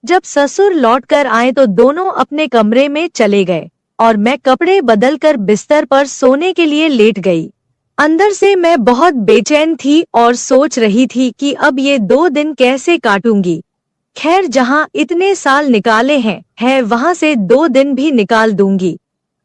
जब ससुर लौटकर आए तो दोनों अपने कमरे में चले गए और मैं कपड़े बदलकर बिस्तर पर सोने के लिए लेट गई। अंदर से मैं बहुत बेचैन थी और सोच रही थी कि अब ये 2 दिन कैसे काटूंगी। खैर, जहाँ इतने साल निकाले हैं वहाँ से 2 दिन भी निकाल दूंगी।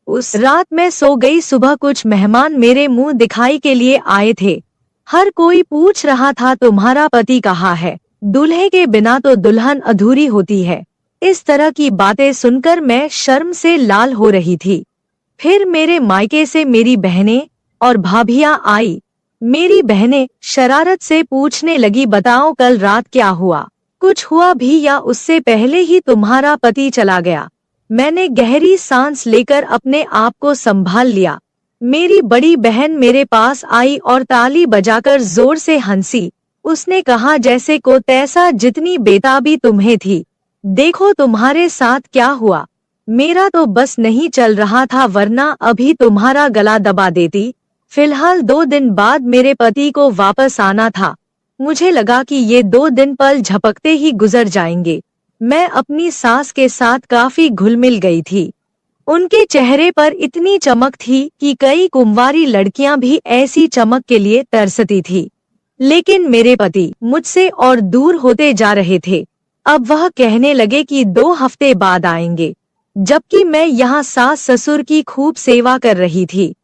उस रात मैं सो गई। सुबह कुछ मेहमान मेरे मुंह दिखाई के लिए आए थे। हर कोई पूछ रहा था, तुम्हारा पति कहाँ है? दूल्हे के बिना तो दुल्हन अधूरी होती है। इस तरह की बातें सुनकर मैं शर्म से लाल हो रही थी। फिर मेरे मायके से मेरी बहनें और भाभियां आई। मेरी बहनें शरारत से पूछने लगी, बताओ कल रात क्या हुआ? कुछ हुआ भी या उससे पहले ही तुम्हारा पति चला गया? मैंने गहरी सांस लेकर अपने आप को संभाल लिया। मेरी बड़ी बहन मेरे पास आई और ताली बजाकर जोर से हंसी। उसने कहा, जैसे को तैसा, जितनी बेताबी तुम्हें थी, देखो तुम्हारे साथ क्या हुआ। मेरा तो बस नहीं चल रहा था, वरना अभी तुम्हारा गला दबा देती। फिलहाल 2 दिन बाद मेरे पति को वापस आना था। मुझे लगा कि ये 2 दिन पल झपकते ही गुजर जाएंगे। मैं अपनी सास के साथ काफी घुल मिल गई थी। उनके चेहरे पर इतनी चमक थी कि कई कुंवारी लड़कियां भी ऐसी चमक के लिए तरसती थी। लेकिन मेरे पति मुझसे और दूर होते जा रहे थे। अब वह कहने लगे कि 2 हफ्ते बाद आएंगे, जबकि मैं यहाँ सास ससुर की खूब सेवा कर रही थी।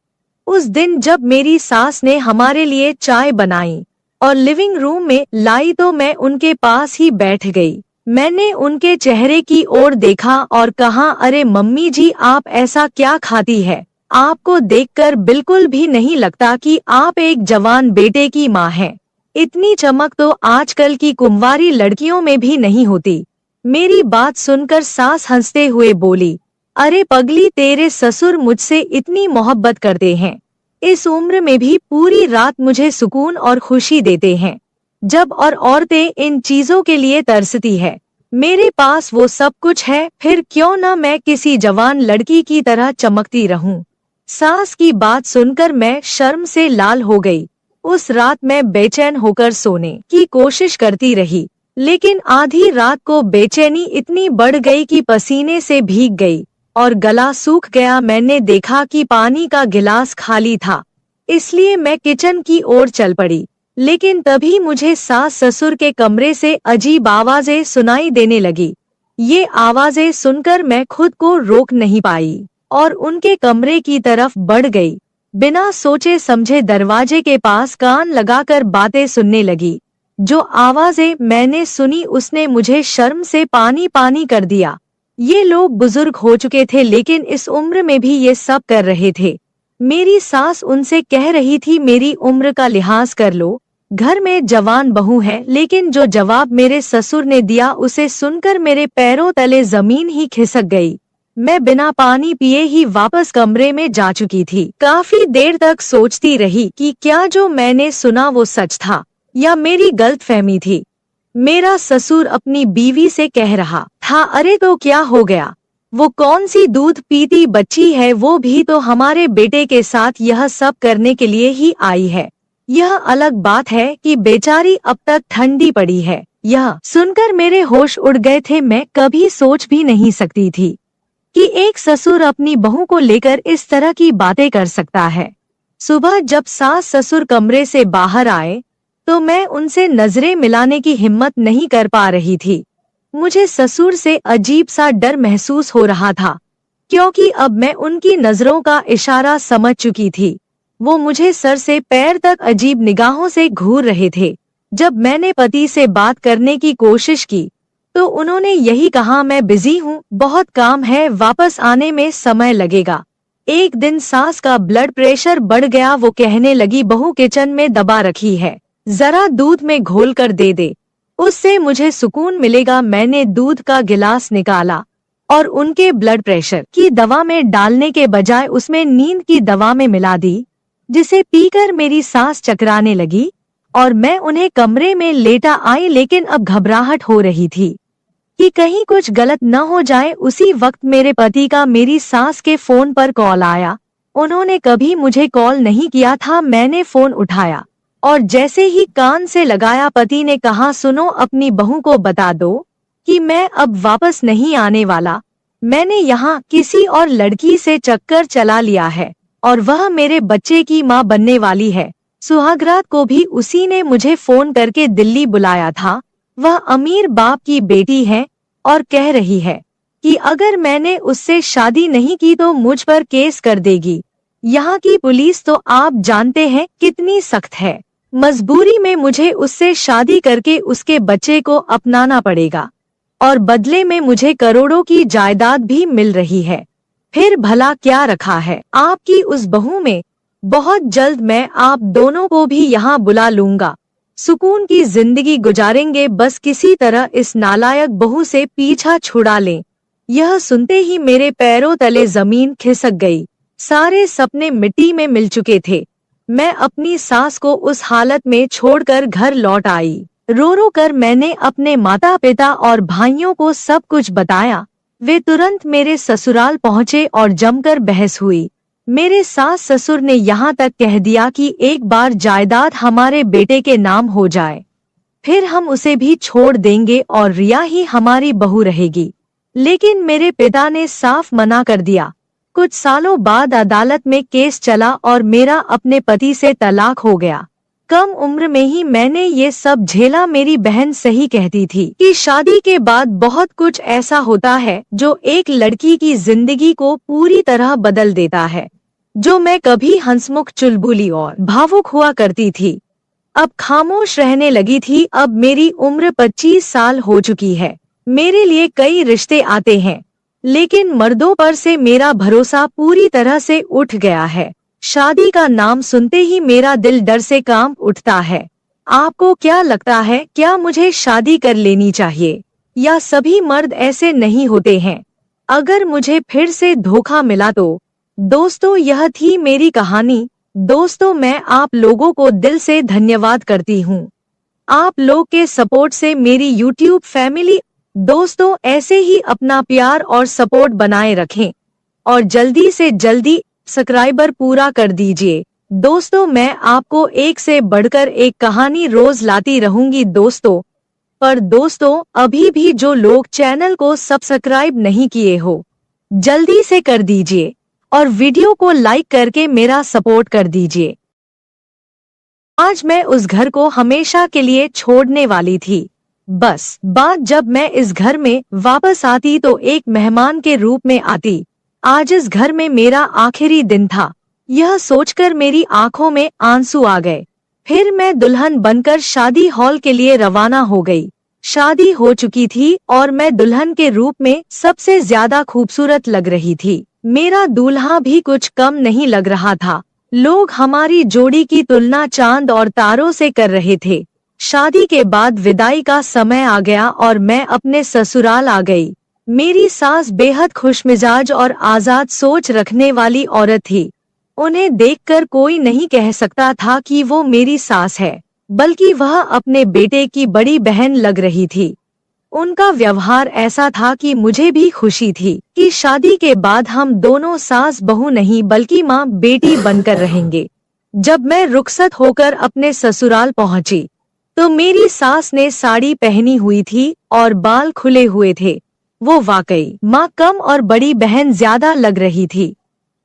उस दिन जब मेरी सास ने हमारे लिए चाय बनाई और लिविंग रूम में लाई तो मैं उनके पास ही बैठ गई। मैंने उनके चेहरे की ओर देखा और कहा, अरे मम्मी जी, आप ऐसा क्या खाती है? आपको देखकर बिल्कुल भी नहीं लगता कि आप एक जवान बेटे की माँ हैं। इतनी चमक तो आजकल की कुंवारी लड़कियों में भी नहीं होती। मेरी बात सुनकर सास हंसते हुए बोली, अरे पगली, तेरे ससुर मुझसे इतनी मोहब्बत करते हैं। इस उम्र में भी पूरी रात मुझे सुकून और खुशी देते हैं। जब और औरतें इन चीजों के लिए तरसती है, मेरे पास वो सब कुछ है, फिर क्यों ना मैं किसी जवान लड़की की तरह चमकती रहूं। सास की बात सुनकर मैं शर्म से लाल हो गई। उस रात मैं बेचैन होकर सोने की कोशिश करती रही, लेकिन आधी रात को बेचैनी इतनी बढ़ गई कि पसीने से भीग गई और गला सूख गया। मैंने देखा कि पानी का गिलास खाली था, इसलिए मैं किचन की ओर चल पड़ी। लेकिन तभी मुझे सास ससुर के कमरे से अजीब आवाजें सुनाई देने लगी। ये आवाजें सुनकर मैं खुद को रोक नहीं पाई और उनके कमरे की तरफ बढ़ गई। बिना सोचे समझे दरवाजे के पास कान लगाकर बातें सुनने लगी। जो आवाजें मैंने सुनी उसने मुझे शर्म से पानी पानी कर दिया। ये लोग बुजुर्ग हो चुके थे, लेकिन इस उम्र में भी ये सब कर रहे थे। मेरी सास उनसे कह रही थी, मेरी उम्र का लिहाज कर लो, घर में जवान बहू है। लेकिन जो जवाब मेरे ससुर ने दिया उसे सुनकर मेरे पैरों तले जमीन ही खिसक गई। मैं बिना पानी पिए ही वापस कमरे में जा चुकी थी। काफी देर तक सोचती रही कि क्या जो मैंने सुना वो सच था या मेरी गलतफहमी थी। मेरा ससुर अपनी बीवी से कह रहा था, अरे तो क्या हो गया, वो कौन सी दूध पीती बच्ची है, वो भी तो हमारे बेटे के साथ यह सब करने के लिए ही आई है। यह अलग बात है कि बेचारी अब तक ठंडी पड़ी है। यह सुनकर मेरे होश उड़ गए थे। मैं कभी सोच भी नहीं सकती थी कि एक ससुर अपनी बहू को लेकर इस तरह की बातें कर सकता है। सुबह जब सास ससुर कमरे से बाहर आए तो मैं उनसे नजरें मिलाने की हिम्मत नहीं कर पा रही थी। मुझे ससुर से अजीब सा डर महसूस हो रहा था, क्योंकि अब मैं उनकी नजरों का इशारा समझ चुकी थी। वो मुझे सर से पैर तक अजीब निगाहों से घूर रहे थे। जब मैंने पति से बात करने की कोशिश की तो उन्होंने यही कहा, मैं बिजी हूँ, बहुत काम है, वापस आने में समय लगेगा। एक दिन सास का ब्लड प्रेशर बढ़ गया। वो कहने लगी, बहू किचन में दबा रखी है, जरा दूध में घोल कर दे दे, उससे मुझे सुकून मिलेगा। मैंने दूध का गिलास निकाला और उनके ब्लड प्रेशर की दवा में डालने के बजाय उसमें नींद की दवा में मिला दी, जिसे पीकर मेरी सांस चकराने लगी और मैं उन्हें कमरे में लेटा आई। लेकिन अब घबराहट हो रही थी कि कहीं कुछ गलत न हो जाए। उसी वक्त मेरे पति का मेरी सास के फोन पर कॉल आया। उन्होंने कभी मुझे कॉल नहीं किया था। मैंने फोन उठाया और जैसे ही कान से लगाया, पति ने कहा, सुनो, अपनी बहू को बता दो कि मैं अब वापस नहीं आने वाला। मैंने यहाँ किसी और लड़की से चक्कर चला लिया है और वह मेरे बच्चे की माँ बनने वाली है। सुहागरात को भी उसी ने मुझे फोन करके दिल्ली बुलाया था। वह अमीर बाप की बेटी है और कह रही है कि अगर मैंने उससे शादी नहीं की तो मुझ पर केस कर देगी। यहाँ की पुलिस तो आप जानते हैं कितनी सख्त है। मजबूरी में मुझे उससे शादी करके उसके बच्चे को अपनाना पड़ेगा और बदले में मुझे करोड़ों की जायदाद भी मिल रही है। फिर भला क्या रखा है आपकी उस बहू में। बहुत जल्द मैं आप दोनों को भी यहाँ बुला लूंगा। सुकून की जिंदगी गुजारेंगे, बस किसी तरह इस नालायक बहू से पीछा छुड़ा लें। यह सुनते ही मेरे पैरों तले जमीन खिसक गई। सारे सपने मिट्टी में मिल चुके थे। मैं अपनी सास को उस हालत में छोड़कर घर लौट आई। रो रो कर मैंने अपने माता पिता और भाइयों को सब कुछ बताया। वे तुरंत मेरे ससुराल पहुँचे और जमकर बहस हुई। मेरे सास ससुर ने यहाँ तक कह दिया कि एक बार जायदाद हमारे बेटे के नाम हो जाए, फिर हम उसे भी छोड़ देंगे और रिया ही हमारी बहू रहेगी। लेकिन मेरे पिता ने साफ मना कर दिया। कुछ सालों बाद अदालत में केस चला और मेरा अपने पति से तलाक हो गया। कम उम्र में ही मैंने ये सब झेला। मेरी बहन सही कहती थी कि शादी के बाद बहुत कुछ ऐसा होता है जो एक लड़की की जिंदगी को पूरी तरह बदल देता है। जो मैं कभी हंसमुख, चुलबुली और भावुक हुआ करती थी, अब खामोश रहने लगी थी। अब मेरी उम्र 25 साल हो चुकी है। मेरे लिए कई रिश्ते आते हैं, लेकिन मर्दों पर से मेरा भरोसा पूरी तरह से उठ गया है। शादी का नाम सुनते ही मेरा दिल डर से कांप उठता है। आपको क्या लगता है, क्या मुझे शादी कर लेनी चाहिए या सभी मर्द ऐसे नहीं होते हैं? अगर मुझे फिर से धोखा मिला तो? दोस्तों, यह थी मेरी कहानी। दोस्तों, मैं आप लोगों को दिल से धन्यवाद करती हूँ। आप लोग के सपोर्ट से मेरी YouTube फैमिली। दोस्तों, ऐसे ही अपना प्यार और सपोर्ट बनाए रखें और जल्दी से जल्दी सब्सक्राइबर पूरा कर दीजिए। दोस्तों, मैं आपको एक से बढ़कर एक कहानी रोज लाती रहूंगी दोस्तों। पर दोस्तों, अभी भी जो लोग चैनल को सब्सक्राइब नहीं किए हो, जल्दी से कर दीजिए और वीडियो को लाइक करके मेरा सपोर्ट कर दीजिए। आज मैं उस घर को हमेशा के लिए छोड़ने वाली थी। बस बात जब मैं इस घर में वापस आती तो एक मेहमान के रूप में आती। आज इस घर में मेरा आखिरी दिन था। यह सोचकर मेरी आंखों में आंसू आ गए। फिर मैं दुल्हन बनकर शादी हॉल के लिए रवाना हो गई। शादी हो चुकी थी और मैं दुल्हन के रूप में सबसे ज्यादा खूबसूरत लग रही थी। मेरा दूल्हा भी कुछ कम नहीं लग रहा था। लोग हमारी जोड़ी की तुलना चांद और तारों से कर रहे थे। शादी के बाद विदाई का समय आ गया और मैं अपने ससुराल आ गई। मेरी सास बेहद खुशमिजाज और आजाद सोच रखने वाली औरत थी। उन्हें देखकर कोई नहीं कह सकता था कि वो मेरी सास है, बल्कि वह अपने बेटे की बड़ी बहन लग रही थी। उनका व्यवहार ऐसा था कि मुझे भी खुशी थी कि शादी के बाद हम दोनों सास बहू नहीं बल्कि माँ बेटी बनकर रहेंगे। जब मैं रुखसत होकर अपने ससुराल पहुंची तो मेरी सास ने साड़ी पहनी हुई थी और बाल खुले हुए थे। वो वाकई माँ कम और बड़ी बहन ज्यादा लग रही थी।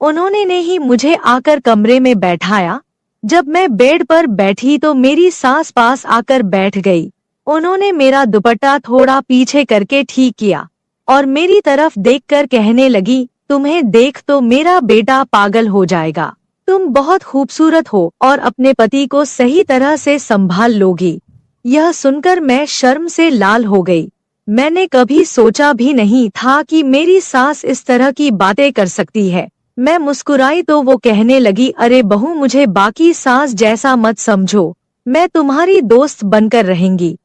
उन्होंने ने ही मुझे आकर कमरे में बैठाया। जब मैं बेड पर बैठी तो मेरी सास पास आकर बैठ गई। उन्होंने मेरा दुपट्टा थोड़ा पीछे करके ठीक किया और मेरी तरफ देखकर कहने लगी, तुम्हें देख तो मेरा बेटा पागल हो जाएगा। तुम बहुत खूबसूरत हो और अपने पति को सही तरह से संभाल लोगी। यह सुनकर मैं शर्म से लाल हो गई। मैंने कभी सोचा भी नहीं था कि मेरी सास इस तरह की बातें कर सकती है। मैं मुस्कुराई तो वो कहने लगी, अरे बहू, मुझे बाकी सास जैसा मत समझो। मैं तुम्हारी दोस्त बनकर रहेंगी।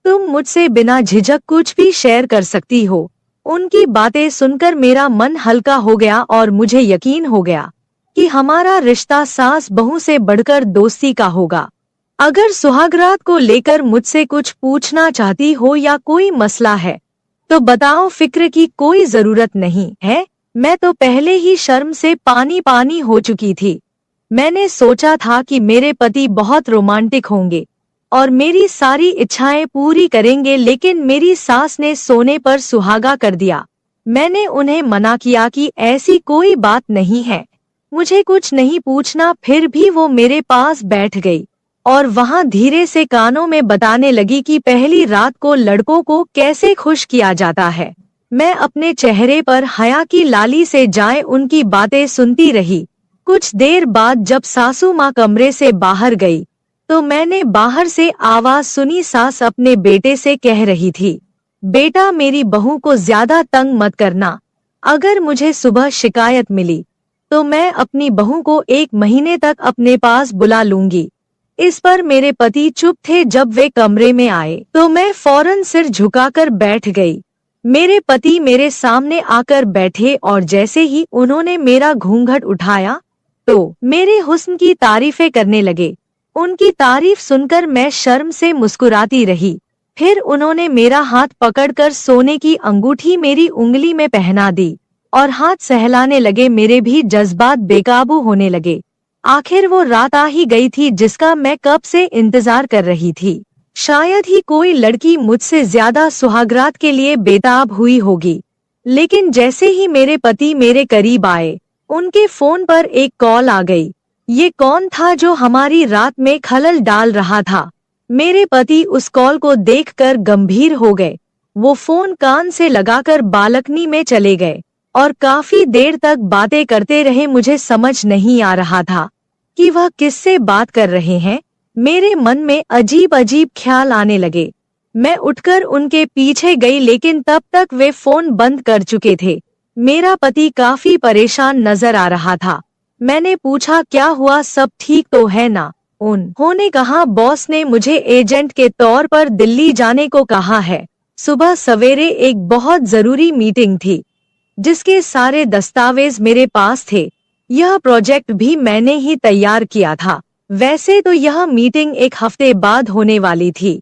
तुम मुझसे बिना झिझक कुछ भी शेयर कर सकती हो। उनकी बातें सुनकर मेरा मन हल्का हो गया और मुझे यकीन हो गया कि हमारा रिश्ता सास बहू से बढ़कर दोस्ती का होगा। अगर सुहागरात को लेकर मुझसे कुछ पूछना चाहती हो या कोई मसला है तो बताओ, फिक्र की कोई जरूरत नहीं है। मैं तो पहले ही शर्म से पानी पानी हो चुकी थी। मैंने सोचा था कि मेरे पति बहुत रोमांटिक होंगे और मेरी सारी इच्छाएं पूरी करेंगे, लेकिन मेरी सास ने सोने पर सुहागा कर दिया। मैंने उन्हें मना किया कि ऐसी कोई बात नहीं है, मुझे कुछ नहीं पूछना। फिर भी वो मेरे पास बैठ गई और वहां धीरे से कानों में बताने लगी कि पहली रात को लड़कों को कैसे खुश किया जाता है। मैं अपने चेहरे पर हया की लाली से जाए उनकी बातें सुनती रही। कुछ देर बाद जब सासू माँ कमरे से बाहर गई तो मैंने बाहर से आवाज सुनी। सास अपने बेटे से कह रही थी, बेटा मेरी बहू को ज्यादा तंग मत करना, अगर मुझे सुबह शिकायत मिली तो मैं अपनी बहू को 1 महीने तक अपने पास बुला लूंगी। इस पर मेरे पति चुप थे। जब वे कमरे में आए तो मैं फौरन सिर झुकाकर बैठ गई। मेरे पति मेरे सामने आकर बैठे और जैसे ही उन्होंने मेरा घूंघट उठाया तो मेरे हुस्न की तारीफें करने लगे। उनकी तारीफ सुनकर मैं शर्म से मुस्कुराती रही। फिर उन्होंने मेरा हाथ पकड़कर सोने की अंगूठी मेरी उंगली में पहना दी और हाथ सहलाने लगे। मेरे भी जज्बात बेकाबू होने लगे। आखिर वो रात आ ही गई थी जिसका मैं कब से इंतजार कर रही थी। शायद ही कोई लड़की मुझसे ज्यादा सुहागरात के लिए बेताब हुई होगी। लेकिन जैसे ही मेरे पति मेरे करीब आए, उनके फोन पर एक कॉल आ गई। ये कौन था जो हमारी रात में खलल डाल रहा था? मेरे पति उस कॉल को देखकर गंभीर हो गए। वो फोन कान से लगाकर बालकनी में चले गए और काफी देर तक बातें करते रहे। मुझे समझ नहीं आ रहा था कि वह किससे बात कर रहे हैं। मेरे मन में अजीब अजीब ख्याल आने लगे। मैं उठकर उनके पीछे गई, लेकिन तब तक वे फोन बंद कर चुके थे। मेरा पति काफी परेशान नजर आ रहा था। मैंने पूछा, क्या हुआ, सब ठीक तो है ना? उन्होंने कहा, बॉस ने मुझे एजेंट के तौर पर दिल्ली जाने को कहा है। सुबह सवेरे एक बहुत जरूरी मीटिंग थी जिसके सारे दस्तावेज मेरे पास थे। यह प्रोजेक्ट भी मैंने ही तैयार किया था। वैसे तो यह मीटिंग 1 हफ्ते बाद होने वाली थी,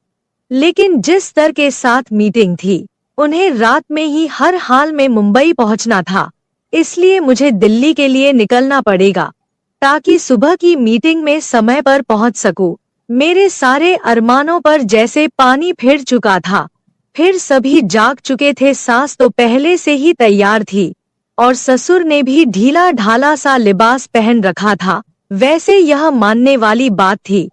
लेकिन जिस स्तर के साथ मीटिंग थी, उन्हें रात में ही हर हाल में मुंबई पहुंचना था। इसलिए मुझे दिल्ली के लिए निकलना पड़ेगा ताकि सुबह की मीटिंग में समय पर पहुंच सकूं। मेरे सारे अरमानों पर जैसे पानी फिर चुका था। फिर सभी जाग चुके थे। सास तो पहले से ही तैयार थी और ससुर ने भी ढीला ढाला सा लिबास पहन रखा था। वैसे यह मानने वाली बात थी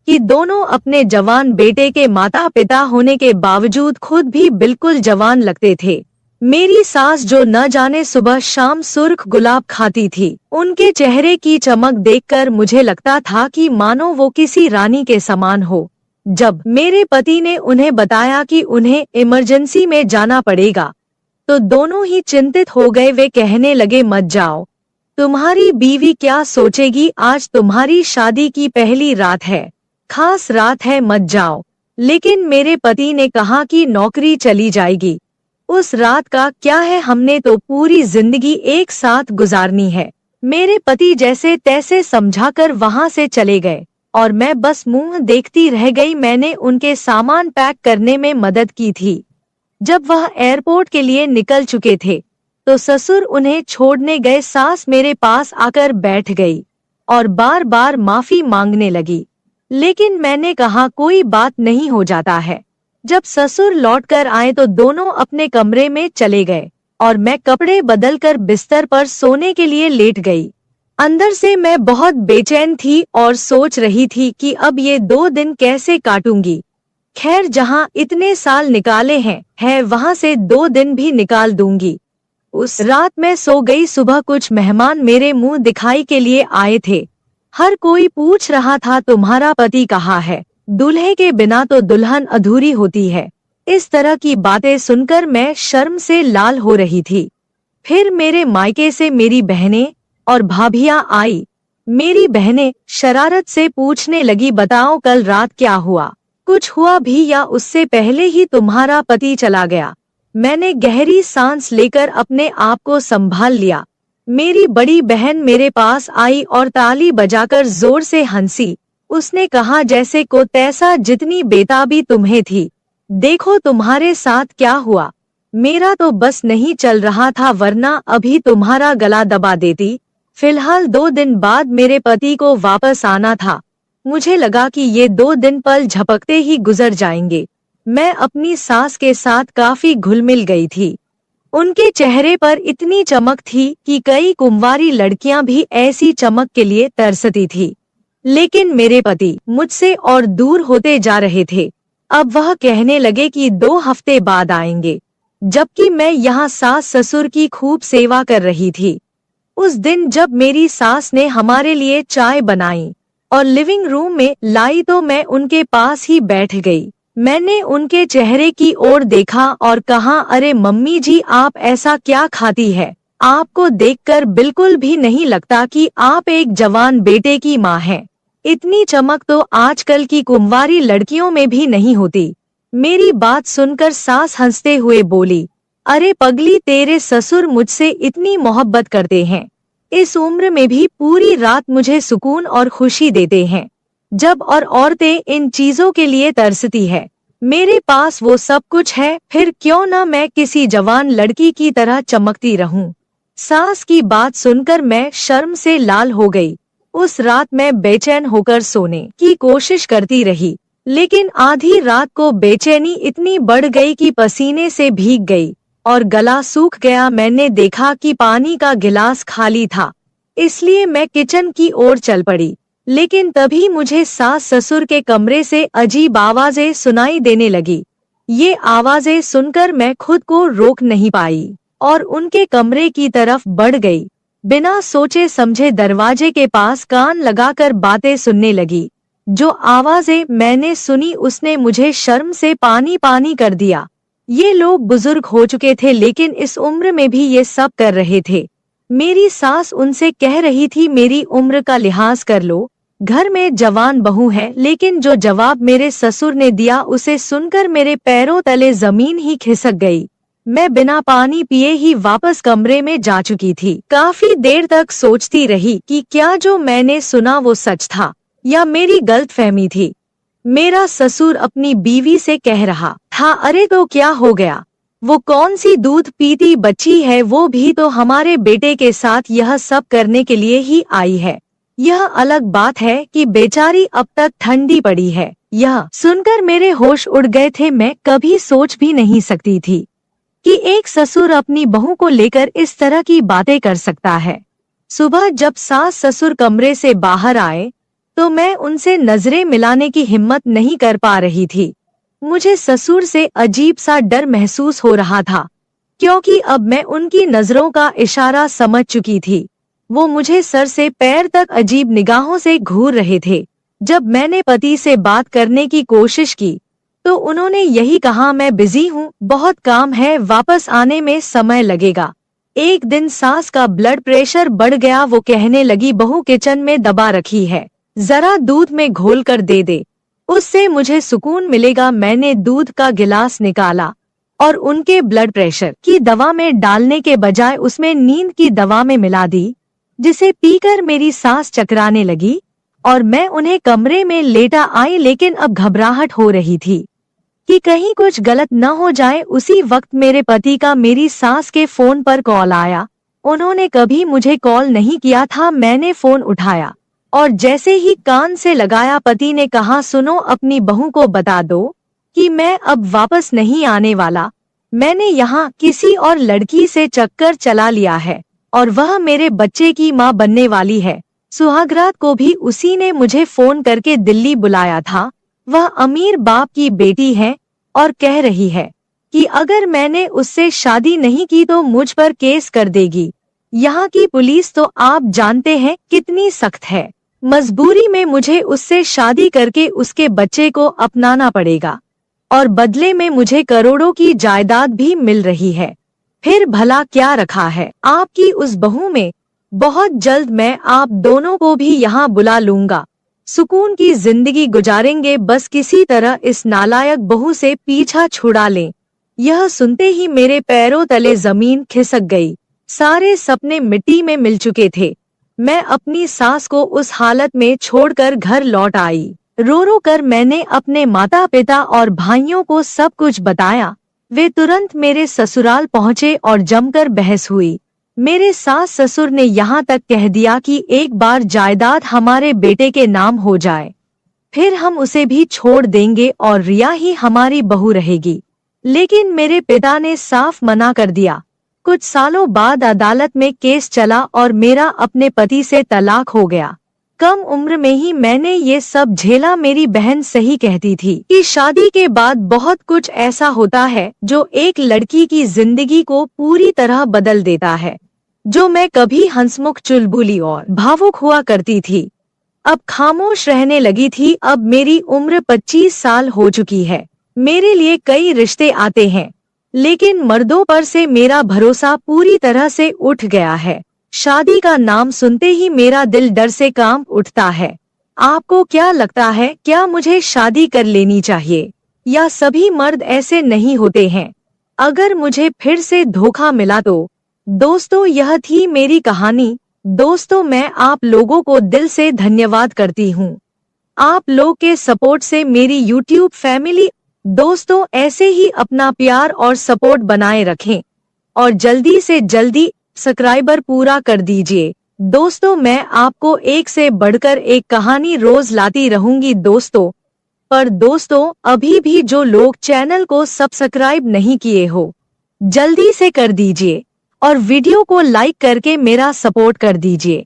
कि दोनों अपने जवान बेटे के माता पिता होने के बावजूद खुद भी बिल्कुल जवान लगते थे। मेरी सास जो न जाने सुबह शाम सुर्ख गुलाब खाती थी, उनके चेहरे की चमक देखकर मुझे लगता था कि मानो वो किसी रानी के समान हो। जब मेरे पति ने उन्हें बताया कि उन्हें इमरजेंसी में जाना पड़ेगा तो दोनों ही चिंतित हो गए। वे कहने लगे, मत जाओ, तुम्हारी बीवी क्या सोचेगी, आज तुम्हारी शादी की पहली रात है, खास रात है, मत जाओ। लेकिन मेरे पति ने कहा कि नौकरी चली जाएगी, उस रात का क्या है, हमने तो पूरी जिंदगी एक साथ गुजारनी है। मेरे पति जैसे तैसे समझाकर वहां से चले गए और मैं बस मुंह देखती रह गई। मैंने उनके सामान पैक करने में मदद की थी। जब वह एयरपोर्ट के लिए निकल चुके थे तो ससुर उन्हें छोड़ने गए। सास मेरे पास आकर बैठ गई और बार बार माफी मांगने लगी, लेकिन मैंने कहा कोई बात नहीं, हो जाता है। जब ससुर लौटकर आए तो दोनों अपने कमरे में चले गए और मैं कपड़े बदलकर बिस्तर पर सोने के लिए लेट गई। अंदर से मैं बहुत बेचैन थी और सोच रही थी कि अब ये 2 दिन कैसे काटूंगी। खैर, जहाँ इतने साल निकाले हैं वहाँ से 2 दिन भी निकाल दूंगी। उस रात मैं सो गई। सुबह कुछ मेहमान मेरे मुंह दिखाई के लिए आए थे। हर कोई पूछ रहा था, तुम्हारा पति कहाँ है? दूल्हे के बिना तो दुल्हन अधूरी होती है। इस तरह की बातें सुनकर मैं शर्म से लाल हो रही थी। फिर मेरे मायके से मेरी बहनें और भाभियां आई। मेरी बहनें शरारत से पूछने लगी, बताओ कल रात क्या हुआ? कुछ हुआ भी या उससे पहले ही तुम्हारा पति चला गया? मैंने गहरी सांस लेकर अपने आप को संभाल लिया। मेरी बड़ी बहन मेरे पास आई और ताली बजाकर जोर से हंसी। उसने कहा, जैसे को तैसा, जितनी बेताबी तुम्हें थी, देखो तुम्हारे साथ क्या हुआ। मेरा तो बस नहीं चल रहा था, वरना अभी तुम्हारा गला दबा देती। फिलहाल 2 दिन बाद मेरे पति को वापस आना था। मुझे लगा कि ये 2 दिन पल झपकते ही गुजर जाएंगे। मैं अपनी सास के साथ काफी घुल मिल गई थी। उनके चेहरे पर इतनी चमक थी कि कई कुंवारी लड़कियां भी ऐसी चमक के लिए तरसती थी। लेकिन मेरे पति मुझसे और दूर होते जा रहे थे। अब वह कहने लगे कि 2 हफ्ते बाद आएंगे, जबकि मैं यहाँ सास ससुर की खूब सेवा कर रही थी। उस दिन जब मेरी सास ने हमारे लिए चाय बनाई और लिविंग रूम में लाई तो मैं उनके पास ही बैठ गई। मैंने उनके चेहरे की ओर देखा और कहा, अरे मम्मी जी, आप ऐसा क्या खाती है? आपको देखकर बिल्कुल भी नहीं लगता कि आप एक जवान बेटे की माँ हैं। इतनी चमक तो आजकल की कुंवारी लड़कियों में भी नहीं होती। मेरी बात सुनकर सास हंसते हुए बोली, अरे पगली, तेरे ससुर मुझसे इतनी मोहब्बत करते हैं। इस उम्र में भी पूरी रात मुझे सुकून और खुशी देते हैं। जब और औरतें इन चीजों के लिए तरसती है, मेरे पास वो सब कुछ है, फिर क्यों ना मैं किसी जवान लड़की की तरह चमकती रहूं। सास की बात सुनकर मैं शर्म से लाल हो गई। उस रात मैं बेचैन होकर सोने की कोशिश करती रही, लेकिन आधी रात को बेचैनी इतनी बढ़ गई कि पसीने से भीग गई और गला सूख गया। मैंने देखा कि पानी का गिलास खाली था, इसलिए मैं किचन की ओर चल पड़ी। लेकिन तभी मुझे सास ससुर के कमरे से अजीब आवाजें सुनाई देने लगी। ये आवाजें सुनकर मैं खुद को रोक नहीं पाई और उनके कमरे की तरफ बढ़ गई। बिना सोचे समझे दरवाजे के पास कान लगाकर बातें सुनने लगी। जो आवाजें मैंने सुनी उसने मुझे शर्म से पानी पानी कर दिया। ये लोग बुजुर्ग हो चुके थे, लेकिन इस उम्र में भी ये सब कर रहे थे। मेरी सास उनसे कह रही थी, मेरी उम्र का लिहाज कर लो, घर में जवान बहू है। लेकिन जो जवाब मेरे ससुर ने दिया उसे सुनकर मेरे पैरों तले जमीन ही खिसक गई। मैं बिना पानी पिए ही वापस कमरे में जा चुकी थी। काफी देर तक सोचती रही कि क्या जो मैंने सुना वो सच था या मेरी गलतफहमी थी। मेरा ससुर अपनी बीवी से कह रहा था, अरे तो क्या हो गया, वो कौन सी दूध पीती बच्ची है, वो भी तो हमारे बेटे के साथ यह सब करने के लिए ही आई है। यह अलग बात है कि बेचारी अब तक ठंडी पड़ी है। यह सुनकर मेरे होश उड़ गए थे। मैं कभी सोच भी नहीं सकती थी कि एक ससुर अपनी बहू को लेकर इस तरह की बातें कर सकता है। सुबह जब सास ससुर कमरे से बाहर आए तो मैं उनसे नजरें मिलाने की हिम्मत नहीं कर पा रही थी। मुझे ससुर से अजीब सा डर महसूस हो रहा था, क्योंकि अब मैं उनकी नजरों का इशारा समझ चुकी थी। वो मुझे सर से पैर तक अजीब निगाहों से घूर रहे थे। जब मैंने पति से बात करने की कोशिश की तो उन्होंने यही कहा, मैं बिजी हूँ, बहुत काम है, वापस आने में समय लगेगा। एक दिन सास का ब्लड प्रेशर बढ़ गया। वो कहने लगी, बहू किचन में दबा रखी है, जरा दूध में घोल कर दे दे, उससे मुझे सुकून मिलेगा। मैंने दूध का गिलास निकाला और उनके ब्लड प्रेशर की दवा में डालने के बजाय उसमें नींद की दवा में मिला दी, जिसे पीकर मेरी सास चकराने लगी और मैं उन्हें कमरे में लेटा आई। लेकिन अब घबराहट हो रही थी कि कहीं कुछ गलत न हो जाए। उसी वक्त मेरे पति का मेरी सास के फोन पर कॉल आया। उन्होंने कभी मुझे कॉल नहीं किया था। मैंने फोन उठाया और जैसे ही कान से लगाया, पति ने कहा, सुनो, अपनी बहू को बता दो कि मैं अब वापस नहीं आने वाला। मैंने यहाँ किसी और लड़की से चक्कर चला लिया है और वह मेरे बच्चे की माँ बनने वाली है। सुहागरात को भी उसी ने मुझे फोन करके दिल्ली बुलाया था। वह अमीर बाप की बेटी है और कह रही है कि अगर मैंने उससे शादी नहीं की तो मुझ पर केस कर देगी। यहाँ की पुलिस तो आप जानते हैं कितनी सख्त है। मजबूरी में मुझे उससे शादी करके उसके बच्चे को अपनाना पड़ेगा और बदले में मुझे करोड़ों की जायदाद भी मिल रही है। फिर भला क्या रखा है आपकी उस बहू में? बहुत जल्द मैं आप दोनों को भी यहाँ बुला लूंगा। सुकून की जिंदगी गुजारेंगे, बस किसी तरह इस नालायक बहू से पीछा छुड़ा लें। यह सुनते ही मेरे पैरों तले जमीन खिसक गई। सारे सपने मिट्टी में मिल चुके थे। मैं अपनी सास को उस हालत में छोड़कर घर लौट आई। रो रो कर मैंने अपने माता पिता और भाइयों को सब कुछ बताया। वे तुरंत मेरे ससुराल पहुँचे और जमकर बहस हुई। मेरे सास ससुर ने यहाँ तक कह दिया कि एक बार जायदाद हमारे बेटे के नाम हो जाए फिर हम उसे भी छोड़ देंगे और रिया ही हमारी बहू रहेगी। लेकिन मेरे पिता ने साफ मना कर दिया। कुछ सालों बाद अदालत में केस चला और मेरा अपने पति से तलाक हो गया। कम उम्र में ही मैंने ये सब झेला। मेरी बहन सही कहती थी कि शादी के बाद बहुत कुछ ऐसा होता है जो एक लड़की की जिंदगी को पूरी तरह बदल देता है। जो मैं कभी हंसमुख, चुलबुली और भावुक हुआ करती थी, अब खामोश रहने लगी थी। अब मेरी उम्र 25 साल हो चुकी है। मेरे लिए कई रिश्ते आते हैं, लेकिन मर्दों पर से मेरा भरोसा पूरी तरह से उठ गया है। शादी का नाम सुनते ही मेरा दिल डर से कांप उठता है। आपको क्या लगता है, क्या मुझे शादी कर लेनी चाहिए, या सभी मर्द ऐसे नहीं होते हैं? अगर मुझे फिर से धोखा मिला तो? दोस्तों, यह थी मेरी कहानी। दोस्तों, मैं आप लोगों को दिल से धन्यवाद करती हूँ। आप लोग के सपोर्ट से मेरी YouTube फैमिली। दोस्तों, ऐसे ही अपना प्यार और सपोर्ट बनाए रखें और जल्दी से जल्दी सब्सक्राइबर पूरा कर दीजिए। दोस्तों, मैं आपको एक से बढ़कर एक कहानी रोज लाती रहूंगी दोस्तों। पर दोस्तों, अभी भी जो लोग चैनल को सब्सक्राइब नहीं किए हो, जल्दी से कर दीजिए और वीडियो को लाइक करके मेरा सपोर्ट कर दीजिए।